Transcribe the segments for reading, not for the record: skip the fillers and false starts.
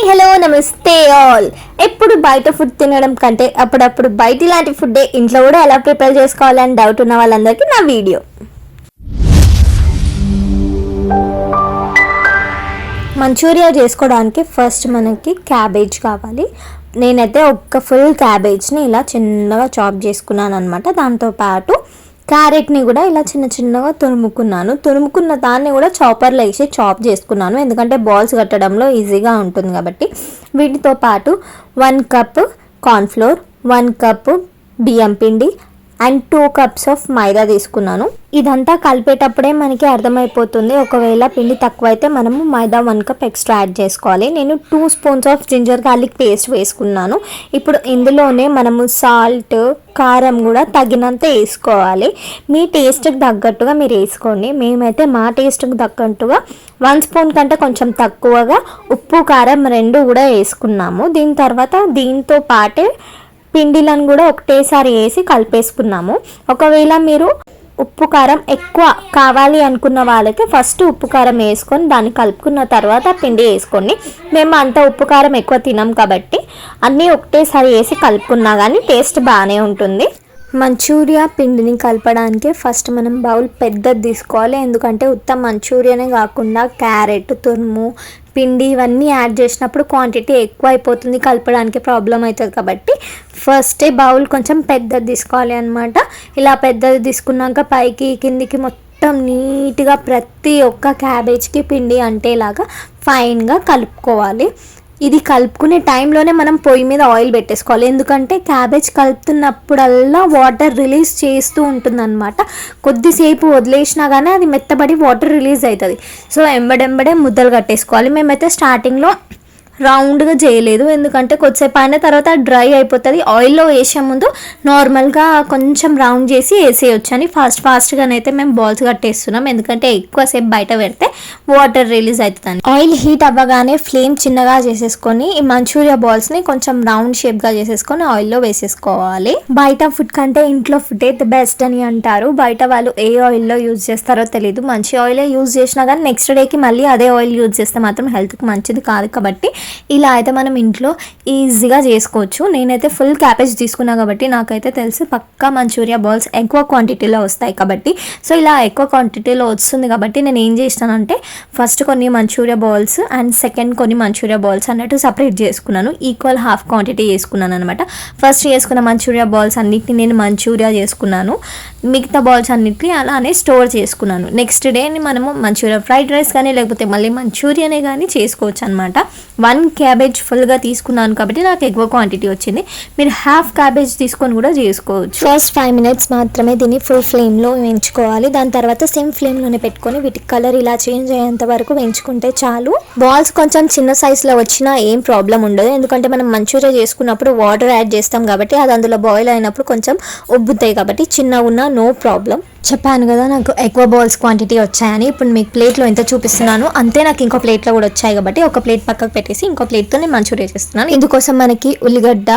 Hello నమస్తే all. ఎప్పుడు బయట ఫుడ్ తినడం కంటే అప్పుడప్పుడు బయట ఇలాంటి ఫుడ్డే ఇంట్లో కూడా ఎలా ప్రిపేర్ చేసుకోవాలని డౌట్ ఉన్న వాళ్ళందరికీ నా వీడియో. మంచూరియా చేసుకోవడానికి ఫస్ట్ మనకి క్యాబేజ్ కావాలి. నేనైతే ఒక ఫుల్ క్యాబేజ్ని ఇలా చిన్నగా చాప్ చేసుకున్నాను అనమాట. దాంతోపాటు క్యారెట్ని కూడా ఇలా చిన్న చిన్నగా తురుముకున్న దాన్ని కూడా చాపర్లో వేసి చాప్ చేసుకున్నాను, ఎందుకంటే బాల్స్ కట్టడంలో ఈజీగా ఉంటుంది కాబట్టి. వీటితో పాటు 1 కప్ కార్న్ఫ్లోర్, 1 కప్ బియ్యం పిండి అండ్ 2 కప్స్ ఆఫ్ మైదా తీసుకున్నాను. ఇదంతా కలిపేటప్పుడే మనకి అర్థమైపోతుంది. ఒకవేళ పిండి తక్కువైతే మనము మైదా 1 కప్ ఎక్స్ట్రా యాడ్ చేసుకోవాలి. నేను 2 spoons of ginger garlic paste వేసుకున్నాను. ఇప్పుడు ఇందులోనే మనము సాల్ట్, కారం కూడా తగినంత వేసుకోవాలి. మీ టేస్ట్కి తగ్గట్టుగా మీరు వేసుకోండి. మేమైతే మా టేస్ట్కి తగ్గట్టుగా 1 స్పూన్ కంటే కొంచెం తక్కువగా ఉప్పు, కారం 2 కూడా వేసుకున్నాము. దీని తర్వాత దీంతో పాటే పిండిలను కూడా ఒకటేసారి వేసి కలిపేసుకున్నాము. ఒకవేళ మీరు ఉప్పు కారం ఎక్కువ కావాలి అనుకున్న వాళ్ళకి ఫస్ట్ ఉప్పు కారం వేసుకొని దాన్ని కలుపుకున్న తర్వాత పిండి వేసుకోండి. మేము అంత ఉప్పు కారం ఎక్కువ తినాం కాబట్టి అన్నీ ఒకటేసారి వేసి కలుపుకున్నా కానీ టేస్ట్ బాగానే ఉంటుంది. మంచూరియా పిండిని కలపడానికి ఫస్ట్ మనం బౌల్ పెద్దది తీసుకోవాలి, ఎందుకంటే ఉత్త మంచూరియానే కాకుండా క్యారెట్ తురుము, పిండి ఇవన్నీ యాడ్ చేసినప్పుడు క్వాంటిటీ ఎక్కువ అయిపోతుంది, కలపడానికి ప్రాబ్లం అవుతుంది. కాబట్టి ఫస్టే బౌల్ కొంచెం పెద్దది తీసుకోవాలి అనమాట. ఇలా పెద్దది తీసుకున్నాక పైకి కిందికి మొత్తం నీట్గా ప్రతి ఒక్క క్యాబేజ్కి పిండి అంటేలాగా ఫైన్గా కలుపుకోవాలి. ఇది కలుపుకునే టైంలోనే మనం పొయ్యి మీద ఆయిల్ పెట్టేసుకోవాలి, ఎందుకంటే క్యాబేజ్ కలుపుతున్నప్పుడల్లా వాటర్ రిలీజ్ చేస్తూ ఉంటుందన్నమాట. కొద్దిసేపు వదిలేసినా కానీ అది మెత్తబడి వాటర్ రిలీజ్ అవుతుంది. సో ఎంబడెంబడే ముద్దలు కట్టేసుకోవాలి. మేమైతే స్టార్టింగ్లో రౌండ్గా చేయలేదు, ఎందుకంటే కొద్దిసేపు అయిన తర్వాత డ్రై అయిపోతుంది. ఆయిల్లో వేసే ముందు నార్మల్గా కొంచెం రౌండ్ చేసి వేసేయచ్చు అని ఫాస్ట్గానైతే మేము బాల్స్ కట్టేస్తున్నాం, ఎందుకంటే ఎక్కువసేపు బయట పెడితే వాటర్ రిలీజ్ అవుతుంది. ఆయిల్ హీట్ అవ్వగానే ఫ్లేమ్ చిన్నగా చేసేసుకొని ఈ మంచూరియా బాల్స్ని కొంచెం రౌండ్ షేప్గా చేసేసుకొని ఆయిల్లో వేసేసుకోవాలి. బయట ఫుడ్ కంటే ఇంట్లో ఫుడ్ అయితే బెస్ట్ అని అంటారు. బయట వాళ్ళు ఏ ఆయిల్లో యూజ్ చేస్తారో తెలియదు. మంచి ఆయిలే యూజ్ చేసినా కానీ నెక్స్ట్ డేకి మళ్ళీ అదే ఆయిల్ యూజ్ చేస్తే మాత్రం హెల్త్కి మంచిది కాదు. కాబట్టి ఇలా అయితే మనం ఇంట్లో ఈజీగా చేసుకోవచ్చు. నేనైతే ఫుల్ క్యాబేజ్ తీసుకున్నా కాబట్టి నాకైతే తెలిసి పక్కా మంచూరియా బాల్స్ ఎక్కువ క్వాంటిటీలో వస్తాయి. కాబట్టి సో ఇలా ఎక్కువ క్వాంటిటీలో వస్తుంది కాబట్టి నేను ఏం చేస్తానంటే ఫస్ట్ కొన్ని మంచూరియా బాల్స్ అండ్ సెకండ్ కొన్ని మంచూరియా బాల్స్ అన్నట్టు సపరేట్ చేసుకున్నాను. ఈక్వల్ హాఫ్ క్వాంటిటీ చేసుకున్నాను అనమాట. ఫస్ట్ చేసుకున్న మంచూరియా బాల్స్ అన్నిటిని నేను మంచూరియా చేసుకున్నాను, మిగతా బాల్స్ అన్నిటిని అలానే స్టోర్ చేసుకున్నాను. నెక్స్ట్ డేని మనము మంచూరియా ఫ్రైడ్ రైస్ కానీ లేకపోతే మళ్ళీ మంచూరియానే కానీ చేసుకోవచ్చు అనమాట. 1 క్యాబేజ్ ఫుల్గా తీసుకున్నాను కాబట్టి నాకు ఎక్కువ క్వాంటిటీ వచ్చింది. మీరు హాఫ్ క్యాబేజ్ తీసుకొని కూడా చేసుకోవచ్చు. ఫస్ట్ 5 మినిట్స్ మాత్రమే దీన్ని ఫుల్ ఫ్లేమ్లో వేయించుకోవాలి. దాని తర్వాత సేమ్ ఫ్లేమ్లోనే పెట్టుకొని వీటి కలర్ ఇలా చేంజ్ అయ్యేంత వరకు వేయించుకుంటే చాలు. బాల్స్ కొంచెం చిన్న సైజులో వచ్చినా ఏం ప్రాబ్లం ఉండదు, ఎందుకంటే మనం మంచూరియా చేసుకున్నప్పుడు వాటర్ యాడ్ చేస్తాం కాబట్టి అది అందులో బాయిల్ అయినప్పుడు కొంచెం ఉబ్బుతాయి. కాబట్టి చిన్నగా ఉన్న నో ప్రాబ్లం. చెప్పాను కదా నాకు ఎక్కువ బాల్స్ క్వాంటిటీ వచ్చాయని. ఇప్పుడు మీకు ప్లేట్లో ఎంత చూపిస్తున్నాను అంతే నాకు ఇంకో ప్లేట్లో కూడా వచ్చాయి కాబట్టి ఒక ప్లేట్ పక్కకు పెట్టేసి ఇంకో ప్లేట్తో నేను మంచూరియా చేస్తున్నాను. ఇందుకోసం మనకి ఉల్లిగడ్డ,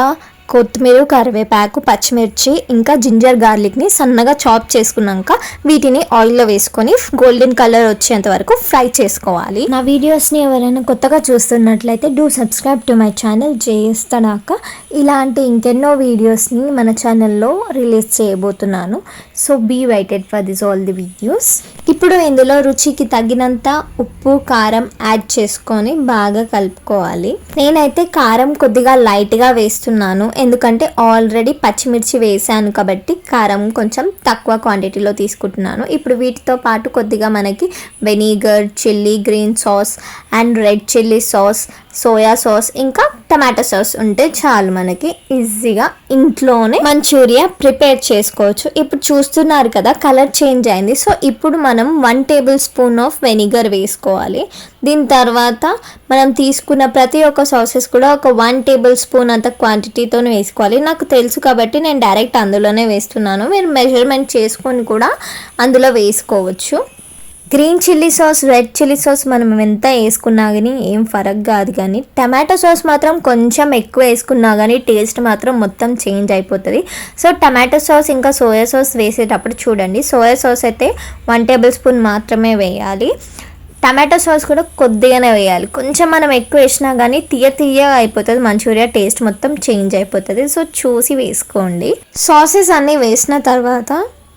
కొత్తిమీర, కరివేపాకు, పచ్చిమిర్చి ఇంకా జింజర్ గార్లిక్ని సన్నగా చాప్ చేసుకున్నాక వీటిని ఆయిల్లో వేసుకొని గోల్డెన్ కలర్ వచ్చేంత వరకు ఫ్రై చేసుకోవాలి. నా వీడియోస్ని ఎవరైనా కొత్తగా చూస్తున్నట్లయితే do subscribe to my channel. చేస్తాక ఇలాంటి ఇంకెన్నో వీడియోస్ని మన ఛానల్లో రిలీజ్ చేయబోతున్నాను. So be waited for this all the videos. ఇప్పుడు ఇందులో రుచికి తగినంత ఉప్పు, కారం యాడ్ చేసుకొని బాగా కలుపుకోవాలి. నేనైతే కారం కొద్దిగా లైట్గా వేస్తున్నాను, ఎందుకంటే ఆల్రెడీ పచ్చిమిర్చి వేసాను కాబట్టి కారం కొంచెం తక్కువ క్వాంటిటీలో తీసుకుంటున్నాను. ఇప్పుడు వీటితో పాటు కొద్దిగా మనకి vinegar, chilli green sauce and red chilli sauce, soya sauce ఇంకా టమాటో సాస్ ఉంటే చాలు మనకి ఈజీగా ఇంట్లోనే మంచూరియా ప్రిపేర్ చేసుకోవచ్చు. ఇప్పుడు చూస్తున్నారు కదా కలర్ చేంజ్ అయింది. సో ఇప్పుడు మనం 1 టేబుల్ స్పూన్ ఆఫ్ వెనిగర్ వేసుకోవాలి. దీని తర్వాత మనం తీసుకున్న ప్రతి ఒక్క సాసెస్ కూడా ఒక 1 టేబుల్ స్పూన్ అంత క్వాంటిటీతో వేసుకోవాలి. నాకు తెలుసు కాబట్టి నేను డైరెక్ట్ అందులోనే వేస్తున్నాను. మీరు మెజర్మెంట్ చేసుకొని కూడా అందులో వేసుకోవచ్చు. Green chilli sauce, red chilli sauce మనం ఎంత వేసుకున్నా కానీ ఏం ఫరక్ కాదు, కానీ టమాటో సాస్ మాత్రం కొంచెం ఎక్కువ వేసుకున్నా కానీ టేస్ట్ మాత్రం మొత్తం చేంజ్ అయిపోతుంది. సో టమాటో సాస్ ఇంకా సోయా సాస్ వేసేటప్పుడు చూడండి, సోయా సాస్ అయితే 1 టేబుల్ స్పూన్ మాత్రమే వేయాలి. టమాటో సాస్ కూడా కొద్దిగానే వేయాలి. కొంచెం మనం ఎక్కువ వేసినా కానీ తీయగా అయిపోతుంది, మంచూరియా టేస్ట్ మొత్తం చేంజ్ అయిపోతుంది. సో చూసి వేసుకోండి. సాసెస్ అన్నీ వేసిన తర్వాత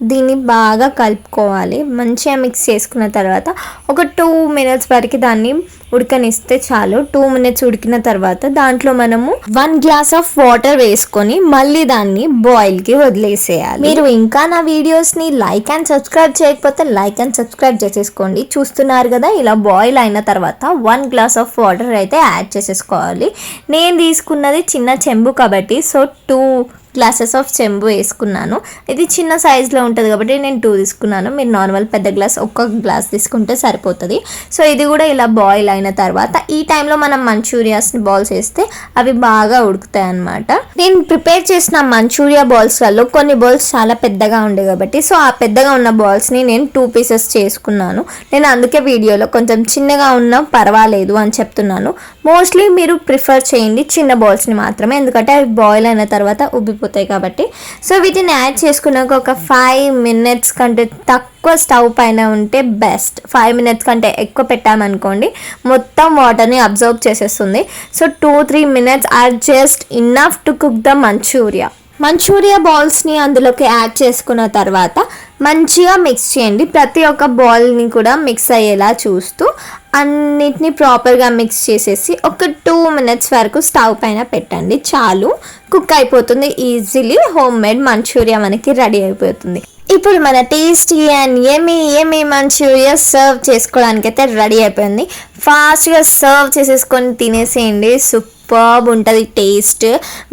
దీన్ని బాగా కలుపుకోవాలి. మంచిగా మిక్స్ చేసుకున్న తర్వాత ఒక 2 minutes వరకు దాన్ని ఉడకనిస్తే చాలు. 2 minutes ఉడికిన తర్వాత దాంట్లో మనము 1 glass ఆఫ్ వాటర్ వేసుకొని మళ్ళీ దాన్ని బాయిల్కి వదిలేసేయాలి. మీరు ఇంకా నా వీడియోస్ని లైక్ అండ్ సబ్స్క్రైబ్ చేయకపోతే లైక్ అండ్ సబ్స్క్రైబ్ చేసేసుకోండి. చూస్తున్నారు కదా, ఇలా బాయిల్ అయిన తర్వాత 1 glass ఆఫ్ వాటర్ అయితే యాడ్ చేసేసుకోవాలి. నేను తీసుకున్నది చిన్న చెంబు కాబట్టి సో 2 glasses ఆఫ్ చెంబు వేసుకున్నాను. ఇది చిన్న సైజులో ఉంటుంది కాబట్టి నేను 2 తీసుకున్నాను. మీరు నార్మల్ పెద్ద గ్లాస్ 1 గ్లాస్ తీసుకుంటే సరిపోతుంది. సో ఇది కూడా ఇలా బాయిల్ అయిన తర్వాత ఈ టైంలో మనం మంచూరియాస్ని బాల్స్ వేస్తే అవి బాగా ఉడుకుతాయి అన్నమాట. నేను ప్రిపేర్ చేసిన మంచూరియా బాల్స్లలో కొన్ని బాల్స్ చాలా పెద్దగా ఉండే కాబట్టి సో ఆ పెద్దగా ఉన్న బాల్స్ని నేను 2 pieces చేసుకున్నాను. నేను అందుకే వీడియోలో కొంచెం చిన్నగా ఉన్నా పర్వాలేదు అని చెప్తున్నాను. మోస్ట్లీ మీరు ప్రిఫర్ చేయండి చిన్న బాల్స్ని మాత్రమే, ఎందుకంటే అవి బాయిల్ అయిన తర్వాత ఉబ్బిపోతాయి కాబట్టి. సో వీటిని యాడ్ చేసుకున్నాక ఒక 5 minutes కంటే తక్కువ స్టవ్ పైన ఉంటే బెస్ట్. 5 minutes కంటే ఎక్కువ పెట్టామనుకోండి మొత్తం వాటర్ని అబ్జర్వ్ చేసేస్తుంది. So 2-3 minutes are just enough to cook the Manchuria బాల్స్ని అందులోకి యాడ్ చేసుకున్న తర్వాత మంచిగా మిక్స్ చేయండి. ప్రతి ఒక్క బాల్ని కూడా మిక్స్ అయ్యేలా చూస్తూ అన్నిటిని ప్రాపర్గా మిక్స్ చేసేసి ఒక 2 minutes వరకు స్టవ్ పైన పెట్టండి. చాలు, కుక్ అయిపోతుంది ఈజీలీ. హోమ్ మేడ్ మంచూరియా మనకి రెడీ అయిపోతుంది. ఇప్పుడు మన tasty and yummy manchurian serve చేసుకోవడానికి అయితే రెడీ అయిపోయింది. ఫాస్ట్గా సర్వ్ చేసేసుకొని తినేసేయండి. సూపర్బ్ ఉంటుంది టేస్ట్.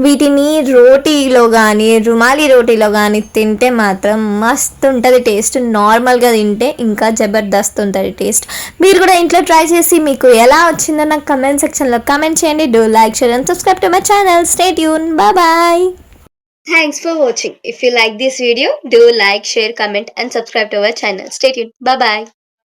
వీటిని రోటీలో కానీ రుమాలి రోటీలో కానీ తింటే మాత్రం మస్తు ఉంటుంది టేస్ట్. నార్మల్గా తింటే ఇంకా జబర్దస్త్ ఉంటుంది టేస్ట్. మీరు కూడా ఇంట్లో ట్రై చేసి మీకు ఎలా వచ్చిందో నాకు కమెంట్ సెక్షన్లో కమెంట్ చేయండి. Do like, share and subscribe to my channel. Stay tune. Bye. Thanks for watching. If you like this video, do like, share, comment and subscribe to our channel. Stay tuned. Bye.